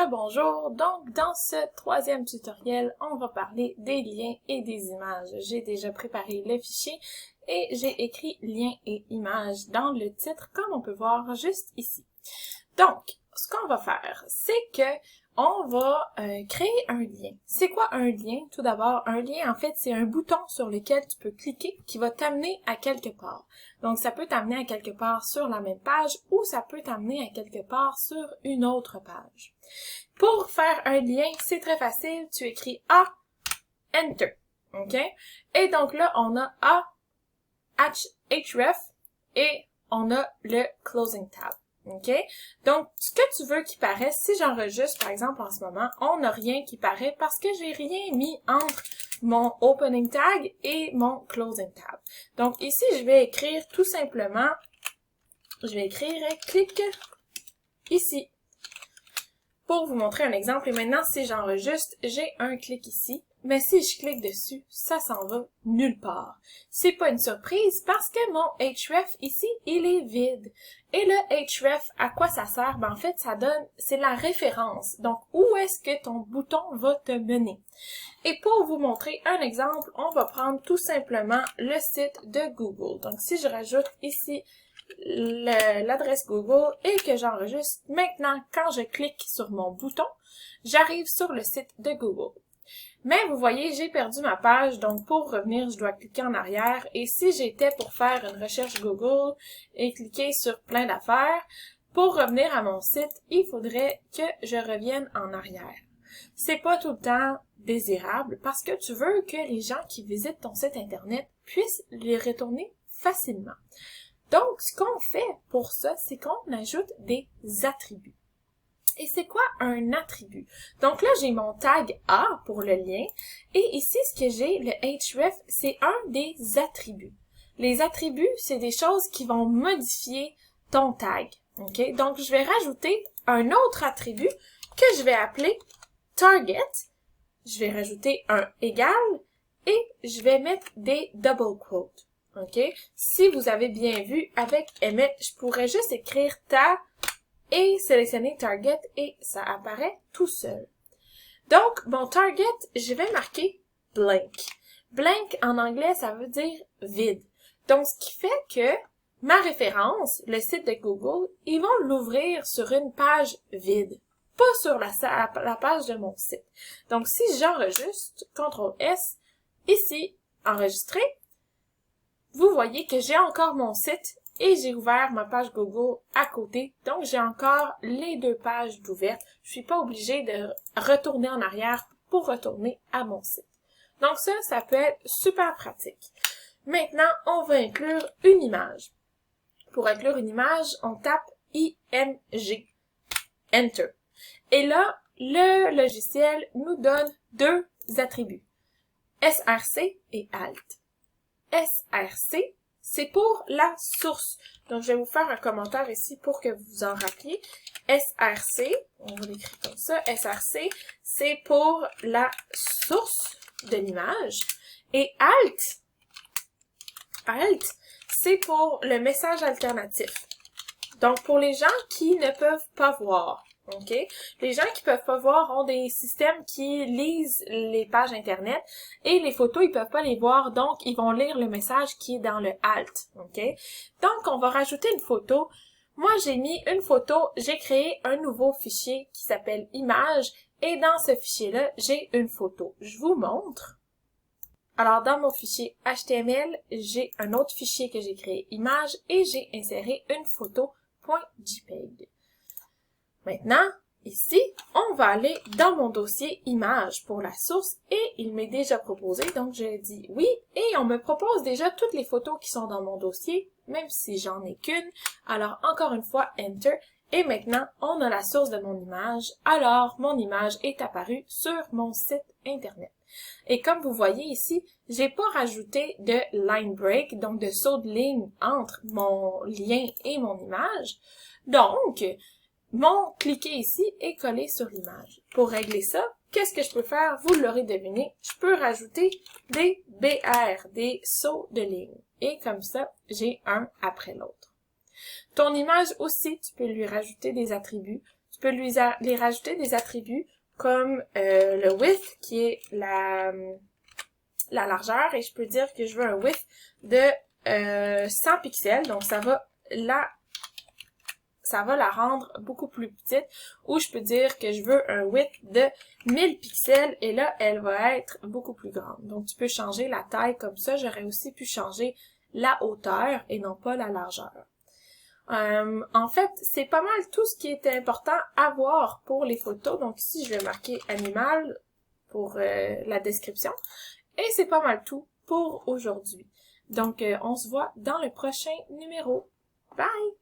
Rebonjour, donc dans ce troisième tutoriel, on va parler des liens et des images. J'ai déjà préparé le fichier et j'ai écrit lien et images dans le titre comme on peut voir juste ici. Donc, ce qu'on va faire, c'est que on va créer un lien. C'est quoi un lien? Tout d'abord, un lien, en fait, c'est un bouton sur lequel tu peux cliquer qui va t'amener à quelque part. Donc, ça peut t'amener à quelque part sur la même page ou ça peut t'amener à quelque part sur une autre page. Pour faire un lien, c'est très facile. Tu écris A, Enter. OK? Et donc là, on a A, href et on a le Closing Tab. OK? Donc, ce que tu veux qu'il paraisse, si j'enregistre, par exemple, en ce moment, on n'a rien qui paraît parce que j'ai rien mis entre mon Opening Tag et mon Closing Tab. Donc, ici, je vais écrire tout simplement, je vais écrire clic ici pour vous montrer un exemple. Et maintenant, si j'enregistre, j'ai un clic ici. Mais si je clique dessus, ça s'en va nulle part. C'est pas une surprise parce que mon href ici, il est vide. Et le href, à quoi ça sert? Ben, en fait, ça donne, c'est la référence. Donc, où est-ce que ton bouton va te mener? Et pour vous montrer un exemple, on va prendre tout simplement le site de Google. Donc, si je rajoute ici l'adresse Google et que j'enregistre, maintenant, quand je clique sur mon bouton, j'arrive sur le site de Google. Mais vous voyez, j'ai perdu ma page, donc pour revenir, je dois cliquer en arrière. Et si j'étais pour faire une recherche Google et cliquer sur plein d'affaires, pour revenir à mon site, il faudrait que je revienne en arrière. C'est pas tout le temps désirable parce que tu veux que les gens qui visitent ton site internet puissent les retourner facilement. Donc, ce qu'on fait pour ça, c'est qu'on ajoute des attributs. Et c'est quoi un attribut? Donc là, j'ai mon tag A pour le lien. Et ici, ce que j'ai, le href, c'est un des attributs. Les attributs, c'est des choses qui vont modifier ton tag. OK? Donc, je vais rajouter un autre attribut que je vais appeler target. Je vais rajouter un égal et je vais mettre des double quotes. OK? Si vous avez bien vu, avec Emmet, je pourrais juste écrire ta et sélectionner target et ça apparaît tout seul. Donc, mon target, je vais marquer blank. Blank, en anglais, ça veut dire vide. Donc, ce qui fait que ma référence, le site de Google, ils vont l'ouvrir sur une page vide, pas sur la page de mon site. Donc, si j'enregistre, CTRL-S, ici, enregistrer, vous voyez que j'ai encore mon site et j'ai ouvert ma page Google à côté. Donc, j'ai encore les deux pages d'ouvertes. Je suis pas obligée de retourner en arrière pour retourner à mon site. Donc, ça peut être super pratique. Maintenant, on va inclure une image. Pour inclure une image, on tape ING, Enter. Et là, le logiciel nous donne deux attributs, SRC et Alt. SRC, c'est pour la source. Donc, je vais vous faire un commentaire ici pour que vous vous en rappeliez. SRC, on va l'écrire comme ça, SRC, c'est pour la source de l'image. Et Alt, c'est pour le message alternatif. Donc, pour les gens qui ne peuvent pas voir. OK? Les gens qui peuvent pas voir ont des systèmes qui lisent les pages Internet et les photos, ils peuvent pas les voir, donc ils vont lire le message qui est dans le Alt. OK? Donc, on va rajouter une photo. Moi, j'ai mis une photo, j'ai créé un nouveau fichier qui s'appelle Image et dans ce fichier-là, j'ai une photo. Je vous montre. Alors, dans mon fichier HTML, j'ai un autre fichier que j'ai créé Image et j'ai inséré une photo .jpeg. Maintenant, ici, on va aller dans mon dossier images pour la source et il m'est déjà proposé, donc je dis oui et on me propose déjà toutes les photos qui sont dans mon dossier, même si j'en ai qu'une. Alors, encore une fois, Enter. Et maintenant, on a la source de mon image. Alors, mon image est apparue sur mon site Internet. Et comme vous voyez ici, j'ai pas rajouté de line break, donc de saut de ligne entre mon lien et mon image. Donc, mon cliquet ici est collé sur l'image. Pour régler ça, qu'est-ce que je peux faire? Vous l'aurez deviné, je peux rajouter des BR, des sauts de ligne. Et comme ça, j'ai un après l'autre. Ton image aussi, tu peux lui rajouter des attributs. Ce peux les rajouter des attributs comme le width qui est la largeur et je peux dire que je veux un width de 100 pixels, donc ça va la rendre beaucoup plus petite, ou je peux dire que je veux un width de 1000 pixels et là elle va être beaucoup plus grande. Donc tu peux changer la taille comme ça. J'aurais aussi pu changer la hauteur et non pas la largeur. En fait, c'est pas mal tout ce qui était important à voir pour les photos. Donc ici, je vais marquer animal pour la description. Et c'est pas mal tout pour aujourd'hui. Donc, on se voit dans le prochain numéro. Bye!